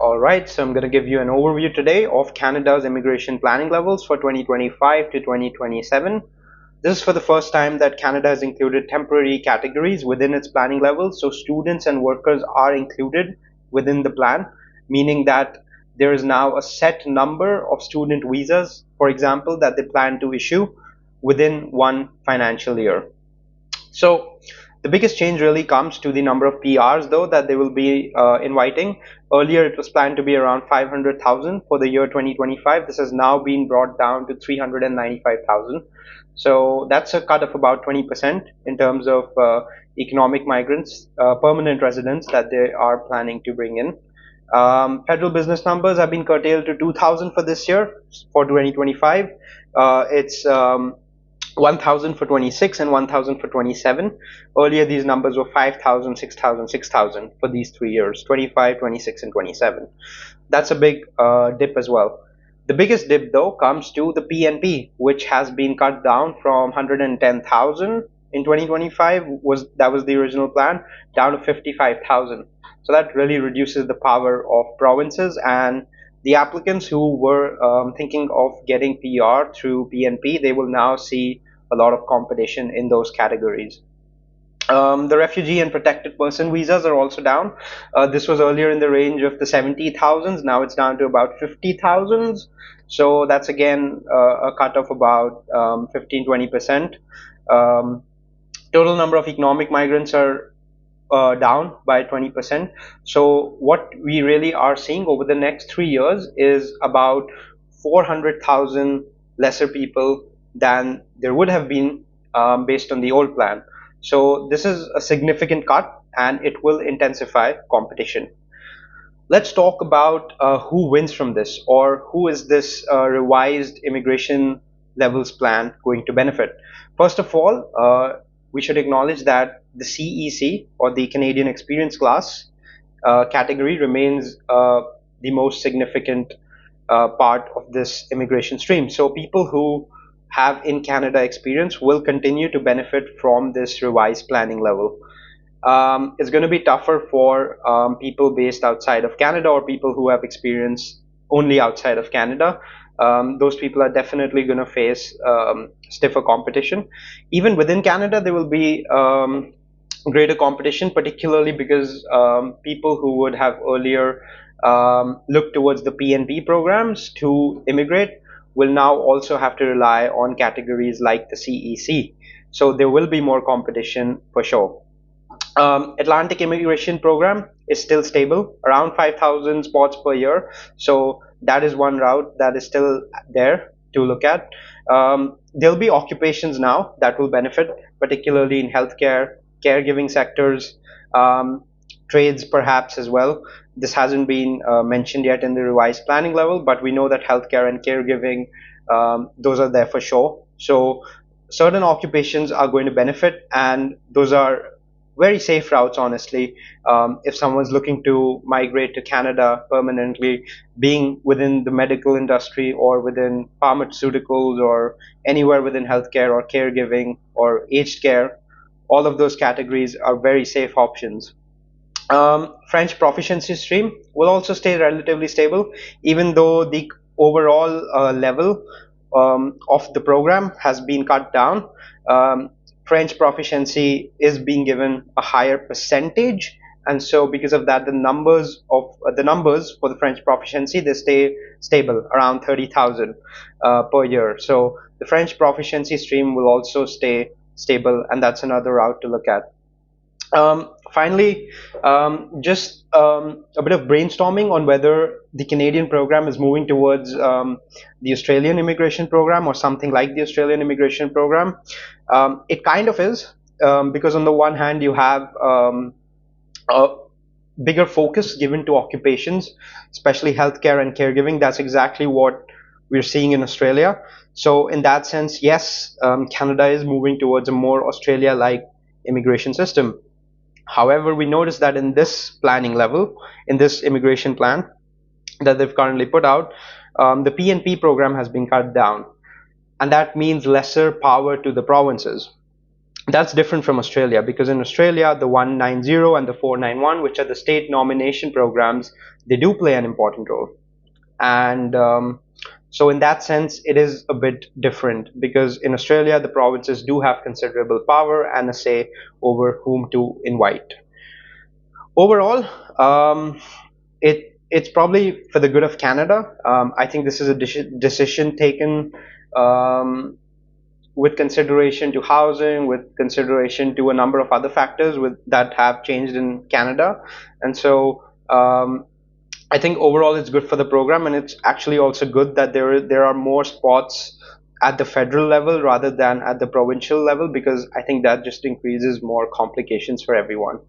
Alright, so I'm going to give you an overview today of Canada's immigration planning levels for 2025 to 2027. This is for the first time that Canada has included temporary categories within its planning levels, so students and workers are included within the plan, meaning that there is now a set number of student visas, for example, that they plan to issue within one financial year. So the biggest change really comes to the number of PRs though that they will be inviting. Earlier it was planned to be around 500,000 for the year 2025. This has now been brought down to 395,000. So that's a cut of about 20% in terms of economic migrants, permanent residents that they are planning to bring in. Federal business numbers have been curtailed to 2,000 for this year, for 2025. It's 1,000 for 26 and 1,000 for 27. Earlier, these numbers were 5,000, 6,000, 6,000 for these 3 years, 25, 26, and 27. That's a big dip as well. The biggest dip, though, comes to the PNP, which has been cut down from 110,000 in 2025, that was the original plan, down to 55,000. So that really reduces the power of provinces, and the applicants who were thinking of getting PR through PNP, they will now see a lot of competition in those categories. The refugee and protected person visas are also down. This was earlier in the range of the 70,000s. Now it's down to about 50,000s. So that's again a cut of about 15-20%. Total number of economic migrants are down by 20%. So what we really are seeing over the next 3 years is about 400,000 lesser people than there would have been based on the old plan. So this is a significant cut, and it will intensify competition. Let's talk about who wins from this, or who is this revised immigration levels plan going to benefit. First of all, we should acknowledge that the CEC, or the Canadian Experience Class category, remains the most significant part of this immigration stream. So people who have in Canada experience will continue to benefit from this revised planning level. It's going to be tougher for people based outside of Canada, or people who have experience only outside of Canada. Those people are definitely going to face stiffer competition. Even within Canada, there will be greater competition, particularly because people who would have earlier looked towards the PNP programs to immigrate will now also have to rely on categories like the CEC. So there will be more competition for sure. Atlantic immigration program is still stable, around 5,000 spots per year. So that is one route that is still there to look at. There'll be occupations now that will benefit, particularly in healthcare, caregiving sectors, trades perhaps as well. This hasn't been mentioned yet in the revised planning level, but we know that healthcare and caregiving, those are there for sure. So certain occupations are going to benefit, and those are very safe routes, honestly. If someone's looking to migrate to Canada permanently, being within the medical industry or within pharmaceuticals or anywhere within healthcare or caregiving or aged care, all of those categories are very safe options. French proficiency stream will also stay relatively stable, even though the overall level of the program has been cut down. French proficiency is being given a higher percentage, and so because of that, the numbers for the French proficiency, they stay stable around 30,000 per year. So the French proficiency stream will also stay stable, and that's another route to look at. Finally, just a bit of brainstorming on whether the Canadian program is moving towards the Australian immigration program or something like the Australian immigration program. It kind of is, because on the one hand, you have a bigger focus given to occupations, especially healthcare and caregiving. That's exactly what we're seeing in Australia. So in that sense, yes, Canada is moving towards a more Australia-like immigration system. However, we notice that in this planning level, in this immigration plan that they've currently put out, the PNP program has been cut down, and that means lesser power to the provinces. That's different from Australia, because in Australia, the 190 and the 491, which are the state nomination programs, they do play an important role. And so, in that sense, it is a bit different, because in Australia, the provinces do have considerable power and a say over whom to invite. Overall, it's probably for the good of Canada. I think this is a decision taken um, with consideration to housing, with consideration to a number of other factors that have changed in Canada. And so I think overall it's good for the program, and it's actually also good that there are more spots at the federal level rather than at the provincial level, because I think that just increases more complications for everyone.